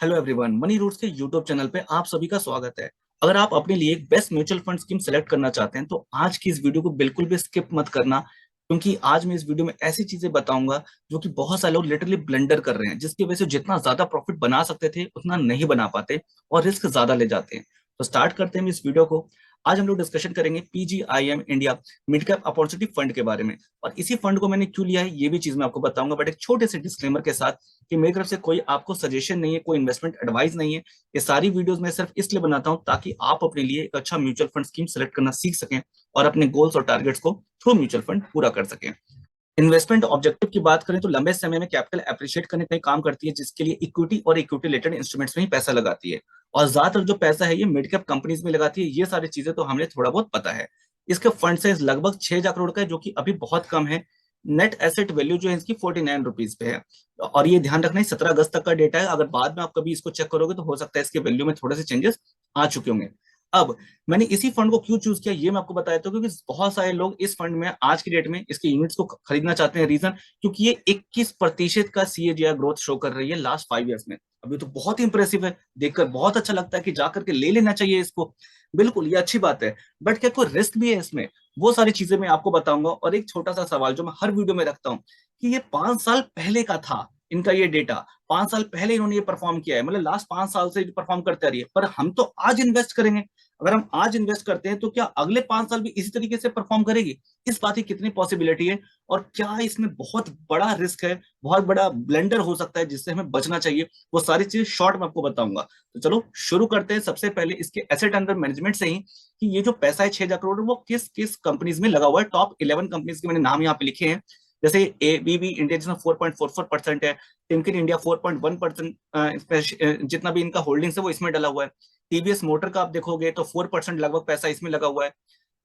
Hello everyone, money roots के YouTube channel पे आप सभी का स्वागत है। अगर आप अपने लिए एक best mutual fund scheme select करना चाहते हैं तो आज की इस वीडियो को बिल्कुल भी स्किप मत करना, क्योंकि आज मैं इस वीडियो में ऐसी चीजें बताऊंगा जो कि बहुत सारे लोग लिटरली ब्लंडर कर रहे हैं, जिसकी वजह से जितना ज्यादा प्रॉफिट बना सकते थे उतना नहीं बना पाते और रिस्क ज्यादा ले जाते हैं। तो स्टार्ट करते हैं इस वीडियो को। आज हम लोग डिस्कशन करेंगे PGIM India mid cap opportunity fund के बारे में। और इसी फंड को मैंने क्यों लिया है ये भी चीज मैं आपको बताऊंगा, बट एक छोटे से डिस्क्लेमर के साथ कि मेरी तरफ से कोई आपको सजेशन नहीं है, कोई इन्वेस्टमेंट एडवाइस नहीं है। ये सारी वीडियोस मैं सिर्फ इसलिए बनाता हूं ताकि आप अपने लिए एक अच्छा म्यूचुअल फंड स्कीम सेलेक्ट करना सीख सकें और अपने गोल्स और टारगेट्स को थ्रू म्यूचुअल फंड पूरा कर सकें। इन्वेस्टमेंट ऑब्जेक्टिव की बात करें तो लंबे समय में कैपिटल एप्रिशिएट करने का काम करती है, जिसके लिए इक्विटी और इक्विटी रिलेटेड इंस्ट्रूमेंट्स में ही पैसा लगाती है। और ज्यादातर जो पैसा है ये मिड कैप कंपनीज में लगाती है। ये सारी चीजें तो हमें थोड़ा बहुत पता है। इसके फंड साइज लगभग 6,000 करोड़ का है, जो कि अभी बहुत कम है। नेट एसेट वैल्यू जो है इसकी 49 रुपीज पे है। और ये ध्यान रखना है 17 अगस्त तक का डेटा है। अगर बाद में आप कभी इसको चेक करोगे तो हो सकता है इसके वैल्यू में थोड़े से चेंजेस आ चुके होंगे। अब मैंने इसी फंड को क्यों चूज किया ये मैं आपको बता देता हूँ, क्योंकि बहुत सारे लोग इस फंड में आज की डेट में इसके यूनिट्स को खरीदना चाहते हैं। रीजन क्योंकि ये 21% का सीएजीआर ग्रोथ शो कर रही है लास्ट 5 इयर्स में। अभी तो बहुत ही इंप्रेसिव है, देखकर बहुत अच्छा लगता है कि जाकर के ले लेना चाहिए इसको। बिल्कुल ये अच्छी बात है, बट क्या कोई रिस्क भी है इसमें? वो सारी चीजें मैं आपको बताऊंगा। और एक छोटा सा सवाल जो मैं हर वीडियो में रखता हूँ कि ये 5 साल पहले का था, इनका ये डेटा 5 साल पहले इन्होंने ये परफॉर्म किया है, मतलब लास्ट 5 साल से परफॉर्म करते आ रही है। पर हम तो आज इन्वेस्ट करेंगे। अगर हम आज इन्वेस्ट करते हैं तो क्या अगले 5 साल भी इसी तरीके से परफॉर्म करेगी? इस बात की कितनी पॉसिबिलिटी है और क्या इसमें बहुत बड़ा रिस्क है, बहुत बड़ा ब्लेंडर हो सकता है जिससे हमें बचना चाहिए? वो सारी चीजें शॉर्ट में आपको बताऊंगा। तो चलो शुरू करते हैं सबसे पहले इसके एसेट अंडर मैनेजमेंट से ही, कि ये जो पैसा है 6,000 करोड़ वो किस किस कंपनीज में लगा हुआ है। टॉप 11 कंपनीज के मैंने नाम यहाँ पे लिखे हैं। जैसे एबीबी इंडिया जिसमें 4.44% है, टिमकेन इंडिया 4.1% जितना भी इनका होल्डिंग्स है वो इसमें डला हुआ है। टीवीएस मोटर का आप देखोगे तो 4% लगभग पैसा इसमें लगा हुआ है।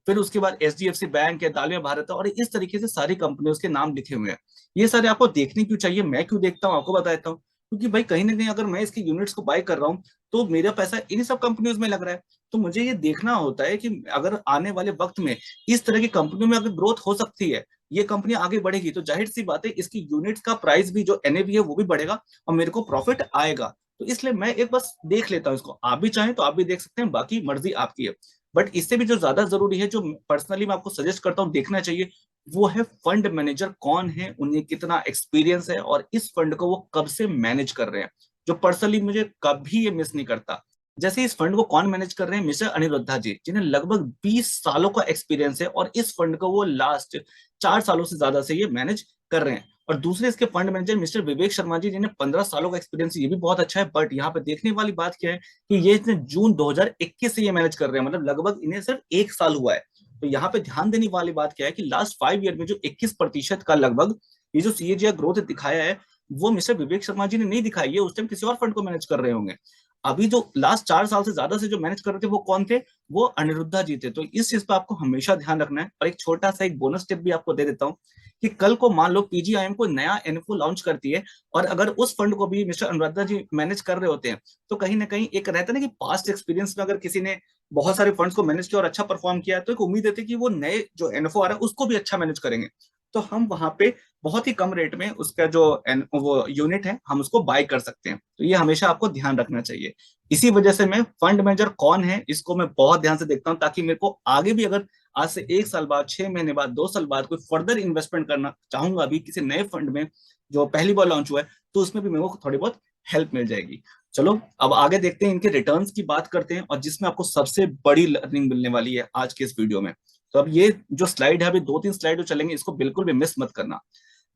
फिर उसके बाद एचडीएफसी बैंक है, दालमिया भारत है, और इस तरीके से सारी कंपनियों के नाम लिखे हुए हैं। ये सारे आपको देखने क्यों चाहिए, मैं क्यों देखता हूँ आपको बताता हूँ। क्योंकि भाई कहीं ना कहीं अगर मैं इसकी यूनिट्स को बाय कर रहा हूँ तो मेरा पैसा इन्हीं सब कंपनियों में लग रहा है। तो मुझे ये देखना होता है कि अगर आने वाले वक्त में इस तरह की कंपनियों में अगर ग्रोथ हो सकती है, ये कंपनी आगे बढ़ेगी, तो जाहिर सी बात है इसकी यूनिट्स का प्राइस भी जो एनएवी है वो भी बढ़ेगा और मेरे को प्रॉफिट आएगा। तो इसलिए मैं एक बस देख लेता हूँ इसको। आप भी चाहें तो आप भी देख सकते हैं, बाकी मर्जी आपकी है। बट इससे भी जो ज्यादा जरूरी है, जो पर्सनली मैं आपको सजेस्ट करता हूँ देखना चाहिए, वो है फंड मैनेजर कौन है, उन्हें कितना एक्सपीरियंस है और इस फंड को वो कब से मैनेज कर रहे हैं। जो पर्सनली मुझे कभी ये मिस नहीं करता। जैसे इस फंड को कौन मैनेज कर रहे हैं, मिस्टर अनिरुद्धा जी, जिन्हें लगभग 20 सालों का एक्सपीरियंस है और इस फंड को वो लास्ट 4 सालों से ज्यादा से ये मैनेज कर रहे हैं। और दूसरे इसके fund manager mister Vivek Sharma ji, जिन्हें 15 सालों का एक्सपीरियंस है, ये भी बहुत अच्छा है। बट यहाँ पे देखने वाली बात क्या है कि ये इसने जून 2021 से ये मैनेज कर रहे हैं, मतलब लगभग इन्हें सिर्फ 1 साल हुआ है। तो यहाँ पे ध्यान देने वाली बात क्या है कि लास्ट 5 ईयर में जो 21% का लगभग ये जो सीएजीआर ग्रोथ दिखाया है, वो मिस्टर विवेक शर्मा जी ने नहीं दिखाई है। उस टाइम किसी और फंड को मैनेज कर रहे होंगे। अभी जो लास्ट 4 साल से ज्यादा से जो मैनेज कर रहे थे वो कौन थे? वो अनिरुद्धा जी थे। तो इस चीज पे आपको हमेशा ध्यान रखना है। और एक छोटा सा एक बोनस टिप भी आपको दे देता हूँ कि कल को मान लो पीजीआईएम को नया एनएफओ लॉन्च करती है और अगर उस फंड को भी मिस्टर अनुराधा जी मैनेज कर रहे होते हैं, तो कहीं ना कहीं एक रहता है ना कि पास्ट एक्सपीरियंस में अगर किसी ने बहुत सारे फंड्स को मैनेज किया और अच्छा परफॉर्म किया, तो एक उम्मीद है कि वो नए जो एनएफओ आ रहा है उसको भी अच्छा मैनेज करेंगे। तो हम वहां पे बहुत ही कम रेट में उसका जो वो यूनिट है हम उसको बाय कर सकते हैं। तो ये हमेशा आपको ध्यान रखना चाहिए। इसी वजह से मैं फंड मैनेजर कौन है इसको मैं बहुत ध्यान से देखता हूँ, ताकि मेरे को आगे भी अगर आज से 1 साल बाद, 6 महीने बाद, 2 साल बाद कोई फर्दर इन्वेस्टमेंट करना चाहूंगा अभी किसी नए फंड में जो पहली बार लॉन्च हुआ है, तो उसमें भी मेरे को थोड़ी बहुत हेल्प मिल जाएगी। चलो अब आगे देखते हैं, इनके रिटर्न्स की बात करते हैं, और जिसमें आपको सबसे बड़ी लर्निंग मिलने वाली है आज के इस वीडियो में। तो अब ये जो स्लाइड है, अभी 2-3 स्लाइड जो चलेंगे, इसको बिल्कुल भी मिस मत करना।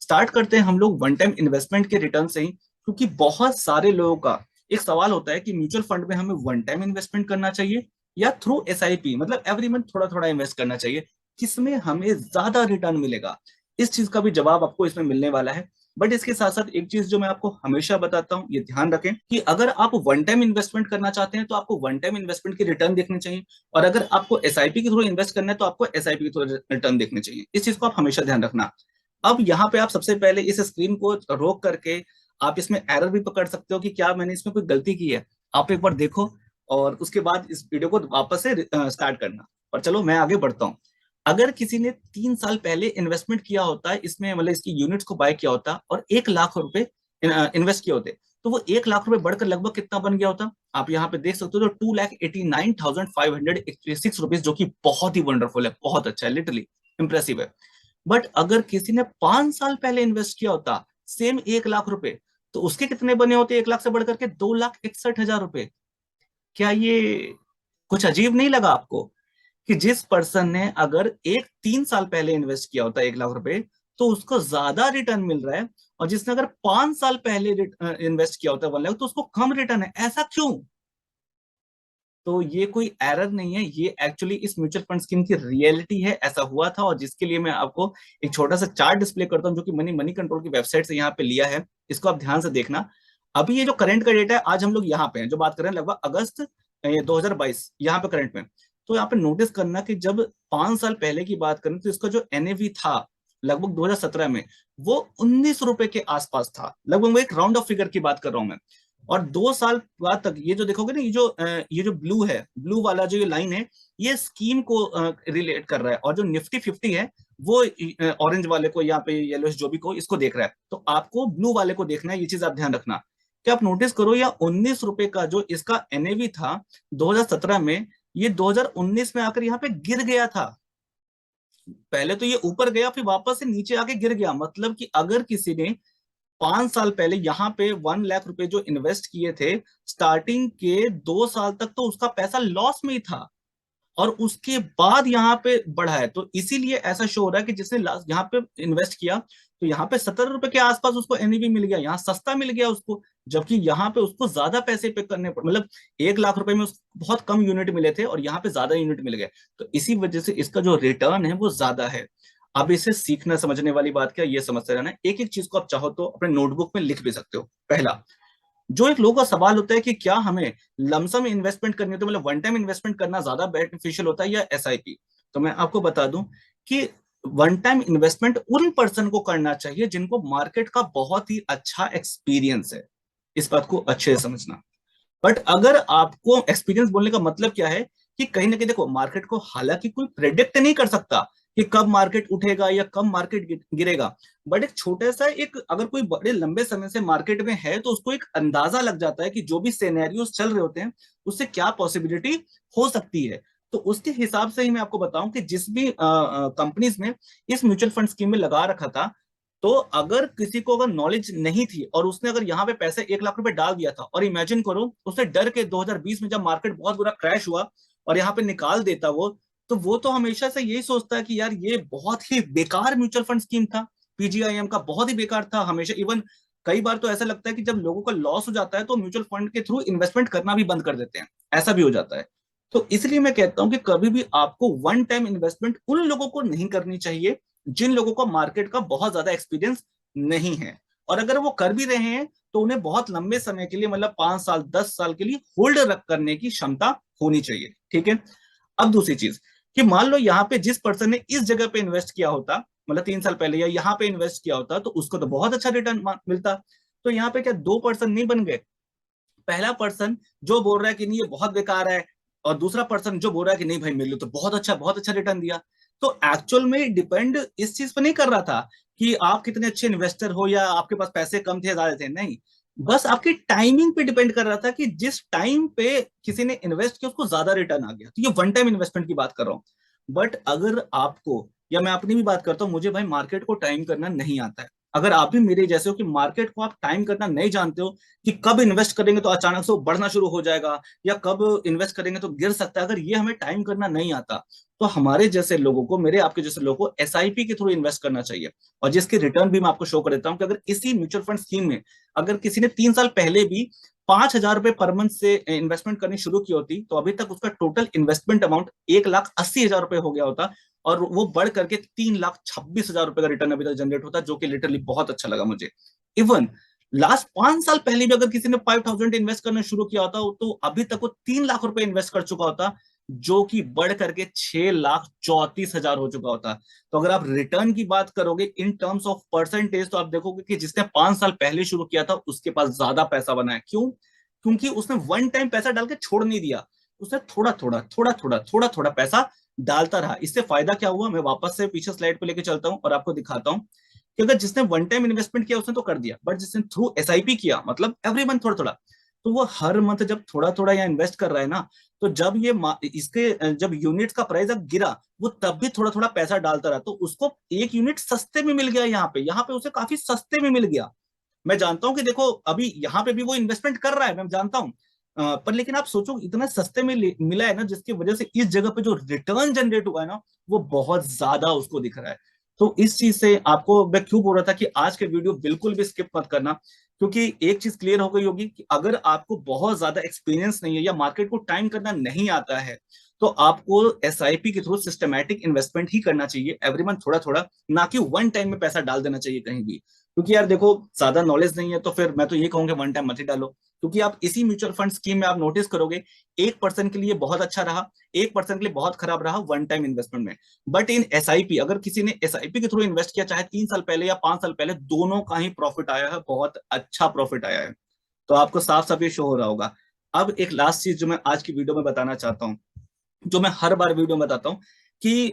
स्टार्ट करते हैं हम लोग वन टाइम इन्वेस्टमेंट के रिटर्न से ही, क्योंकि बहुत सारे लोगों का एक सवाल होता है कि म्यूचुअल फंड में हमें वन टाइम इन्वेस्टमेंट करना चाहिए या थ्रू एसआईपी, मतलब एवरी मंथ थोड़ा थोड़ा इन्वेस्ट करना चाहिए, किसमें हमें ज्यादा रिटर्न मिलेगा? इस चीज का भी जवाब आपको इसमें मिलने वाला है। बट इसके साथ साथ एक चीज जो मैं आपको हमेशा बताता हूँ, ये ध्यान रखें कि अगर आप वन टाइम इन्वेस्टमेंट करना चाहते हैं तो आपको वन टाइम इन्वेस्टमेंट के रिटर्न देखने चाहिए, और अगर आपको एसआईपी के थ्रू इन्वेस्ट करना है तो आपको एसआईपी के थ्रू रिटर्न देखने चाहिए। इस चीज को आप हमेशा ध्यान रखना। अब यहाँ पे आप सबसे पहले इस स्क्रीन को रोक करके आप इसमें एरर भी पकड़ सकते हो कि क्या मैंने इसमें कोई गलती की है। आप एक बार देखो और उसके बाद इस वीडियो को वापस से स्टार्ट करना। और चलो मैं आगे बढ़ता हूँ। अगर किसी ने 3 साल पहले इन्वेस्टमेंट किया होता है इसमें, मतलब इसकी यूनिट्स को बाय किया होता और 1 लाख रुपए इन्वेस्ट किए होते, तो वो 1 लाख रुपए बढ़कर लगभग कितना बन गया होता, आप यहाँ पे देख सकते हो, तो 2,89,586 रुपीज, जो कि बहुत ही वंडरफुल है, बहुत अच्छा है, लिटरली इंप्रेसिव है। बट अगर किसी ने 5 साल पहले इन्वेस्ट किया होता सेम 1 लाख रुपए, तो उसके कितने बने होते 1 लाख से बढ़कर के 2,61,000 रुपए। क्या ये कुछ अजीब नहीं लगा आपको कि जिस पर्सन ने अगर 3 साल पहले इन्वेस्ट किया होता 1 लाख रुपए, तो उसको ज्यादा रिटर्न मिल रहा है, और जिसने अगर 5 साल पहले इन्वेस्ट किया होता 1 लाख, तो उसको कम रिटर्न है, ऐसा क्यों? तो ये कोई एरर नहीं है, ये एक्चुअली इस म्यूचुअल फंड स्कीम की रियलिटी है, ऐसा हुआ था। और जिसके लिए मैं आपको एक छोटा सा चार्ट डिस्प्ले करता हूँ, जो कि मनी मनी कंट्रोल की वेबसाइट से यहाँ पे लिया है, इसको आप ध्यान से देखना। अभी ये जो करंट का डेटा है, आज हम लोग यहाँ पे हैं जो बात कर रहे हैं, लगभग अगस्त 2022 यहाँ पे करंट में। तो यहाँ पे नोटिस करना कि जब 5 साल पहले की बात करें, तो इसका जो एनएवी था लगभग 2017 में, वो 19 रुपए के आसपास था, लगभग मैं एक राउंड ऑफ फिगर की बात कर रहा हूँ मैं। और 2 साल बाद तक ये जो देखोगे ना, ये जो ब्लू है, ब्लू वाला जो ये लाइन है, ये स्कीम को रिलेट कर रहा है, और जो निफ्टी 50 है वो ऑरेंज वाले को, यहाँ पे येलो जो भी को, इसको देख रहा है। तो आपको ब्लू वाले को देखना है, ये चीज आप ध्यान रखना। कि आप नोटिस करो, या 19 रुपए का जो इसका एनएवी था 2017 में, ये 2019 में आकर यहाँ पे गिर गया था। पहले तो ये ऊपर गया, फिर वापस से नीचे आके गिर गया। मतलब कि अगर किसी ने 5 साल पहले यहाँ पे 1 लाख रुपए जो इन्वेस्ट किए थे, स्टार्टिंग के 2 साल तक तो उसका पैसा लॉस में ही था, और उसके बाद यहाँ पे बढ़ा है। तो इसीलिए ऐसा शो हो रहा है कि जिसने यहाँ पे इन्वेस्ट किया, तो यहाँ पे 17 रुपए के आसपास उसको एनईवी मिल गया, यहाँ सस्ता मिल गया उसको। जबकि यहाँ पे उसको ज्यादा पैसे पे करने पड़े, मतलब 1 लाख रुपए में उसको बहुत कम यूनिट मिले थे, और यहाँ पे ज्यादा यूनिट मिल गए। तो इसी वजह से इसका जो रिटर्न है वो ज्यादा है। अब इसे सीखना समझने वाली बात क्या, ये समझते रहना। एक एक चीज को आप चाहो तो अपने नोटबुक में लिख भी सकते हो। पहला, जो एक लोगों का सवाल होता है कि क्या हमें लमसम इन्वेस्टमेंट करनी होती है, मतलब वन टाइम इन्वेस्टमेंट करना ज्यादा बेनिफिशियल होता है या एसआईपी, तो मैं आपको बता दूं कि वन टाइम इन्वेस्टमेंट उन पर्सन को करना चाहिए जिनको मार्केट का बहुत ही अच्छा एक्सपीरियंस है। इस बात को अच्छे से समझना। बट अगर आपको एक्सपीरियंस बोलने का मतलब क्या है, कि कहीं ना कहीं देखो, मार्केट को हालांकि कोई प्रेडिक्ट नहीं कर सकता कि कब मार्केट उठेगा या कब मार्केट गिरेगा। बट एक छोटा सा एक, अगर कोई बड़े लंबे समय से मार्केट में है, तो उसको एक अंदाजा लग जाता है कि जो भी सिनेरियोस चल रहे होते हैं, उससे क्या पॉसिबिलिटी हो सकती है। तो उसके हिसाब से ही मैं आपको बताऊं कि जिस भी कंपनीज ने इस म्यूचुअल फंड स्कीम में लगा रखा था, तो अगर किसी को अगर नॉलेज नहीं थी, और उसने अगर यहाँ पे पैसे 1 लाख रुपए डाल दिया था, और इमेजिन करो उसने डर के 2020 में जब मार्केट बहुत बुरा क्रैश हुआ और यहाँ पे निकाल देता वो, तो वो तो हमेशा से यही सोचता है कि यार ये बहुत ही बेकार म्यूचुअल फंड स्कीम था, पीजीआईएम का बहुत ही बेकार था। हमेशा इवन कई बार तो ऐसा लगता है कि जब लोगों का लॉस हो जाता है, तो म्यूचुअल फंड के थ्रू इन्वेस्टमेंट करना भी बंद कर देते हैं, ऐसा भी हो जाता है। तो इसलिए मैं कहता हूं कि कभी भी आपको वन टाइम इन्वेस्टमेंट उन लोगों को नहीं करनी चाहिए जिन लोगों को मार्केट का बहुत ज्यादा एक्सपीरियंस नहीं है। और अगर वो कर भी रहे हैं, तो उन्हें बहुत लंबे समय के लिए, मतलब 5 साल 10 साल के लिए होल्ड रख करने की क्षमता होनी चाहिए। ठीक है। अब दूसरी चीज, कि मान लो यहाँ पे जिस पर्सन ने इस जगह पे इन्वेस्ट किया होता, मतलब 3 साल पहले, या यहाँ पे इन्वेस्ट किया होता, तो उसको तो बहुत अच्छा रिटर्न मिलता। तो यहाँ पे क्या दो पर्सन नहीं बन गए? पहला पर्सन जो बोल रहा है कि नहीं ये बहुत बेकार है, और दूसरा पर्सन जो बोल रहा है कि नहीं भाई मेरे लिए तो बहुत अच्छा रिटर्न दिया। तो एक्चुअल में डिपेंड इस चीज पर नहीं कर रहा था कि आप कितने अच्छे इन्वेस्टर हो, या आपके पास पैसे कम थे ज्यादा थे, नहीं। बस आपकी टाइमिंग पे डिपेंड कर रहा था कि जिस टाइम पे किसी ने इन्वेस्ट किया उसको ज्यादा रिटर्न आ गया। तो ये वन टाइम इन्वेस्टमेंट की बात कर रहा हूँ। बट अगर आपको, या मैं अपनी भी बात करता हूँ, मुझे भाई मार्केट को टाइम करना नहीं आता है, अगर आप भी मेरे जैसे हो कि मार्केट को आप टाइम करना नहीं जानते हो, कि कब इन्वेस्ट करेंगे तो अचानक से वो बढ़ना शुरू हो जाएगा, या कब इन्वेस्ट करेंगे तो गिर सकता है, अगर ये हमें टाइम करना नहीं आता, तो हमारे जैसे लोगों को, मेरे आपके जैसे लोगों को एसआईपी के थ्रू इन्वेस्ट करना चाहिए। और जिसके रिटर्न भी मैं आपको शो कर देता हूँ कि अगर इसी म्यूचुअल फंड स्कीम में अगर किसी ने 3 साल पहले भी 5,000 रुपए पर मंथ से इन्वेस्टमेंट करनी शुरू की होती, तो अभी तक उसका टोटल इन्वेस्टमेंट अमाउंट 1,80,000 रुपए हो गया होता, और वो बढ़ करके 3,26,000 रुपए का रिटर्न अभी तक जनरेट होता है, जो कि लिटरली बहुत अच्छा लगा मुझे। इवन लास्ट 5 साल पहले भी अगर किसी ने 5,000 इन्वेस्ट करना शुरू किया होता, तो अभी तक वो 3 लाख रुपए इन्वेस्ट कर चुका होता, जो कि बढ़ करके 6,34,000 हो चुका होता। तो अगर आप रिटर्न की बात करोगे इन टर्म्स ऑफ परसेंटेज, तो आप देखोगे कि जिसने 5 साल पहले शुरू किया था उसके पास ज्यादा पैसा बना है। क्यों? क्योंकि उसने वन टाइम पैसा डाल के छोड़ नहीं दिया, उसने थोड़ा थोड़ा पैसा डालता रहा। इससे फायदा क्या हुआ, मैं वापस से पीछे स्लाइड पे लेके चलता हूं और आपको दिखाता हूं कि अगर जिसने वन टाइम इन्वेस्टमेंट किया उसने तो कर दिया, बट जिसने थ्रू एसआईपी किया, मतलब एवरी मंथ थोड़ा थोड़ा, तो वो हर मंथ जब थोड़ा थोड़ा यहाँ इन्वेस्ट कर रहा है ना, तो जब ये इसके जब यूनिट्स का प्राइस अब गिरा, वो तब भी थोड़ा थोड़ा पैसा डालता रहा, तो उसको एक यूनिट सस्ते में मिल गया। यहाँ पे उसे काफी सस्ते में मिल गया। मैं जानता हूं कि देखो अभी यहाँ पे भी वो इन्वेस्टमेंट कर रहा है, मैं जानता हूँ, पर लेकिन आप सोचो इतना सस्ते में मिला है ना, जिसकी वजह से इस जगह पे जो रिटर्न जनरेट हुआ है ना, वो बहुत ज्यादा उसको दिख रहा है। तो इस चीज से आपको मैं क्यों बोल रहा था कि आज के वीडियो बिल्कुल भी स्किप मत करना, क्योंकि एक चीज क्लियर हो गई होगी कि अगर आपको बहुत ज्यादा एक्सपीरियंस नहीं है या मार्केट को टाइम करना नहीं आता है, तो आपको एसआईपी के थ्रू सिस्टमैटिक इन्वेस्टमेंट ही करना चाहिए, एवरी मंथ थोड़ा थोड़ा, ना कि वन टाइम में पैसा डाल देना चाहिए कहीं भी। क्योंकि यार देखो, ज्यादा नॉलेज नहीं है तो फिर मैं तो ये कहूंगा वन टाइम मत ही डालो, क्योंकि आप इसी म्यूचुअल फंड स्कीम में आप नोटिस करोगे 1% के लिए बहुत अच्छा रहा, 1% के लिए बहुत खराब रहा वन टाइम इन्वेस्टमेंट में। बट इन एसआईपी, अगर किसी ने एसआईपी के थ्रू इन्वेस्ट किया, चाहे 3 साल पहले या 5 साल पहले, दोनों का ही प्रॉफिट आया है, बहुत अच्छा प्रॉफिट आया है। तो आपको साफ साफ ये शो हो रहा होगा। अब एक लास्ट चीज जो मैं आज की वीडियो में बताना चाहता हूँ, जो मैं हर बार वीडियो में बताता हूँ, कि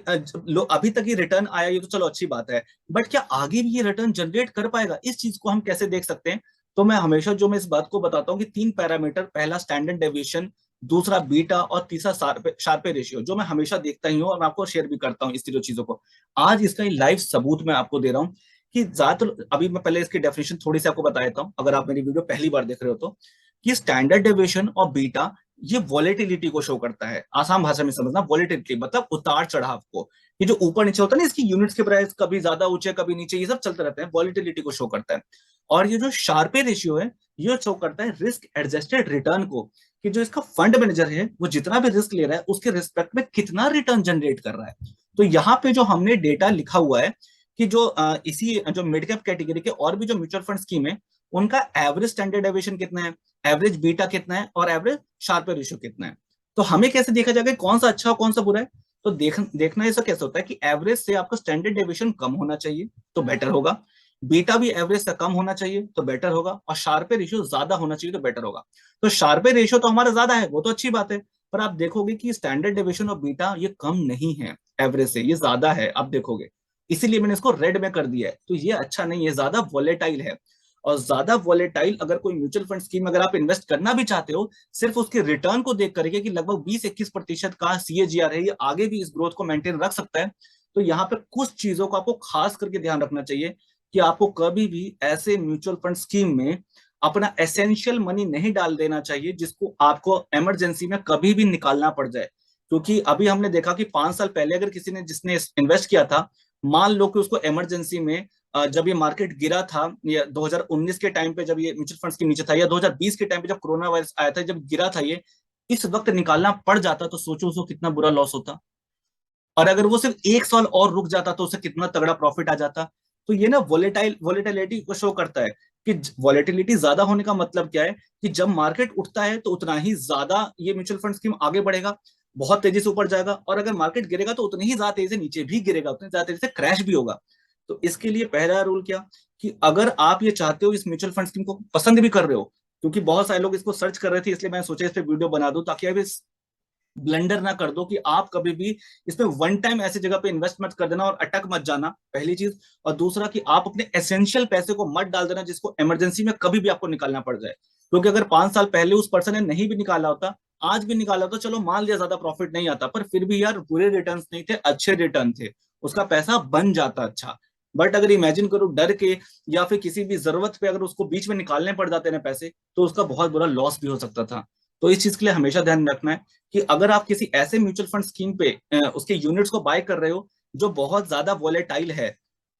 अभी तक ये रिटर्न आया, ये तो चलो अच्छी बात है, बट क्या आगे भी ये रिटर्न जनरेट कर पाएगा, इस चीज को हम कैसे देख सकते हैं? तो मैं हमेशा जो मैं इस बात को बताता हूँ कि 3 पैरामीटर, पहला स्टैंडर्ड डेविएशन, दूसरा बीटा, और तीसरा शार्पे रेशियो, जो मैं हमेशा देखता ही हूँ और मैं आपको शेयर भी करता हूँ इस तीनों चीजों को। आज इसका लाइव सबूत मैं आपको दे रहा हूँ कि ज्यादातर, अभी मैं पहले इसकी डेफिनेशन थोड़ी सी आपको बता देता हूँ, अगर आप मेरी वीडियो पहली बार देख रहे हो तो, कि स्टैंडर्ड डेविएशन और बीटा ये वॉलेटिलिटी को शो करता है। आसान भाषा में समझना, वॉलेटिलिटी मतलब उतार चढ़ाव को, ये जो ऊपर नीचे होता है ना, इसकी यूनिट्स के प्राइस कभी ज्यादा ऊंचे कभी नीचे, ये सब चलते रहते हैं, वॉलेटिलिटी को शो करता है। और ये जो शार्पे रेशियो है, ये शो करता है रिस्क एडजस्टेड रिटर्न को, कि जो इसका फंड मैनेजर है वो जितना भी रिस्क ले रहा है उसके रिस्पेक्ट में कितना रिटर्न जनरेट कर रहा है। तो यहाँ पे जो हमने डेटा लिखा हुआ है कि जो इसी जो मिड कैप कैटेगरी के और भी जो म्यूचुअल फंड स्कीम है, उनका एवरेज स्टैंडर्ड डेविएशन कितना है, एवरेज बीटा कितना है, और एवरेज शार्पर रेशियो कितना है। तो हमें कैसे देखा जाएगा कौन सा अच्छा और कौन सा बुरा है? तो देखना ऐसा कैसे होता है कि एवरेज से आपका स्टैंडर्ड डेविएशन कम होना चाहिए तो बेटर होगा, बीटा भी एवरेज से कम होना चाहिए तो बेटर होगा, और शार्पे रेशियो ज्यादा होना चाहिए तो बेटर होगा। तो शार्पे रेशियो तो हमारा ज्यादा है, वो तो अच्छी बात है, पर आप देखोगे कि स्टैंडर्ड डेविएशन और बीटा ये कम नहीं है एवरेज से, ये ज्यादा है, आप देखोगे। इसीलिए मैंने इसको रेड में कर दिया है, तो ये अच्छा नहीं है, ज्यादा वॉलेटाइल है। और ज्यादा वॉलेटाइल अगर कोई म्यूचुअल फंड स्कीम अगर आप इन्वेस्ट करना भी चाहते हो, सिर्फ उसके रिटर्न को देख करके कि लगभग 20-21% का सीएजीआर है, ये आगे भी इस ग्रोथ को मेंटेन रख सकता है, तो यहाँ पे कुछ चीजों का आपको खास करके ध्यान रखना चाहिए कि आपको कभी भी ऐसे म्यूचुअल फंड स्कीम में अपना एसेंशियल मनी नहीं डाल देना चाहिए, जिसको आपको इमरजेंसी में कभी भी निकालना पड़ जाए। क्योंकि अभी हमने देखा कि 5 साल पहले अगर किसी ने जिसने इन्वेस्ट किया था, मान लो कि उसको इमरजेंसी में जब ये मार्केट गिरा था, या 2019 के टाइम पे जब ये म्यूचुअल फंड्स के नीचे था, या 2020 के टाइम पे जब कोरोना वायरस आया था, जब गिरा था ये, इस वक्त निकालना पड़ जाता, तो सोचो उसको कितना बुरा लॉस होता। और अगर वो सिर्फ 1 साल और रुक जाता तो उसे कितना तगड़ा प्रॉफिट आ जाता। तो ये ना वॉलेटिलिटी को शो करता है कि वॉलेटिलिटी ज्यादा होने का मतलब क्या है, कि जब मार्केट उठता है तो उतना ही ज्यादा ये म्यूचुअल फंड स्कीम आगे बढ़ेगा, बहुत तेजी से ऊपर जाएगा, और अगर मार्केट गिरेगा तो उतनी ही ज्यादा तेजी से नीचे भी गिरेगा, उतनी ज्यादा तेजी से क्रैश भी होगा। तो इसके लिए पहला रूल क्या, कि अगर आप ये चाहते हो, इस म्यूचुअल फंड स्कीम को पसंद भी कर रहे हो, क्योंकि बहुत सारे लोग इसको सर्च कर रहे थे, इसलिए मैंने सोचा इस पे वीडियो बना दूं, ताकि आप इस ब्लंडर ना कर दो कि आप कभी भी इसमें वन टाइम ऐसी जगह पे इन्वेस्ट मत कर देना और अटक मत जाना, पहली चीज। और दूसरा कि आप अपने एसेंशियल पैसे को मत डाल देना, जिसको इमरजेंसी में कभी भी आपको निकालना पड़ जाए। क्योंकि अगर 5 साल पहले उस पर्सन ने नहीं भी निकाला होता, आज भी निकाला होता, चलो मान लिया ज्यादा प्रॉफिट नहीं आता, पर फिर भी यार बुरे रिटर्न नहीं थे, अच्छे रिटर्न थे, उसका पैसा बन जाता अच्छा। बट अगर इमेजिन करो डर के या फिर किसी भी जरूरत पे अगर उसको बीच में निकालने पड़ जाते ना पैसे, तो उसका बहुत बुरा लॉस भी हो सकता था। तो इस चीज के लिए हमेशा ध्यान रखना है कि अगर आप किसी ऐसे म्यूचुअल फंड स्कीम पे उसके यूनिट्स को बाय कर रहे हो जो बहुत ज्यादा वॉलेटाइल है,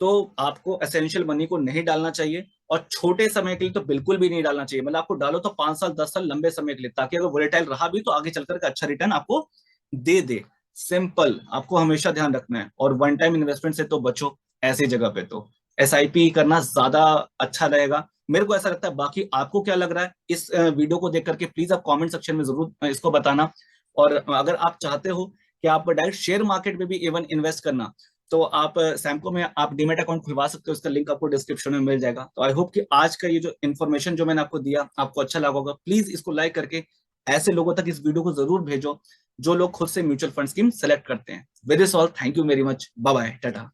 तो आपको एसेंशियल मनी को नहीं डालना चाहिए, और छोटे समय के लिए तो बिल्कुल भी नहीं डालना चाहिए। मतलब आपको डालो तो 5 साल 10 साल लंबे समय के लिए, ताकि अगर वॉलेटाइल रहा भी तो आगे चलकर का अच्छा रिटर्न आपको दे दे। सिंपल, आपको हमेशा ध्यान रखना है। और वन टाइम इन्वेस्टमेंट से तो बचो, ऐसी जगह पे तो एसआईपी करना ज्यादा अच्छा रहेगा, मेरे को ऐसा लगता है। बाकी आपको क्या लग रहा है इस वीडियो को देख करके, प्लीज आप कमेंट सेक्शन में जरूर इसको बताना। और अगर आप चाहते हो कि आप डायरेक्ट शेयर मार्केट में भी इवन इन्वेस्ट करना, तो आप सैमको में आप डीमेट अकाउंट खुलवा सकते हो, इसका लिंक आपको डिस्क्रिप्शन में मिल जाएगा। तो आई होप कि आज का ये जो इन्फॉर्मेशन जो मैंने आपको दिया आपको अच्छा लगा होगा। प्लीज इसको लाइक करके ऐसे लोगों तक इस वीडियो को जरूर भेजो जो लोग खुद से म्यूचुअल फंड स्कीम सेलेक्ट करते हैं। With this all, thank you very much, bye bye, Tata.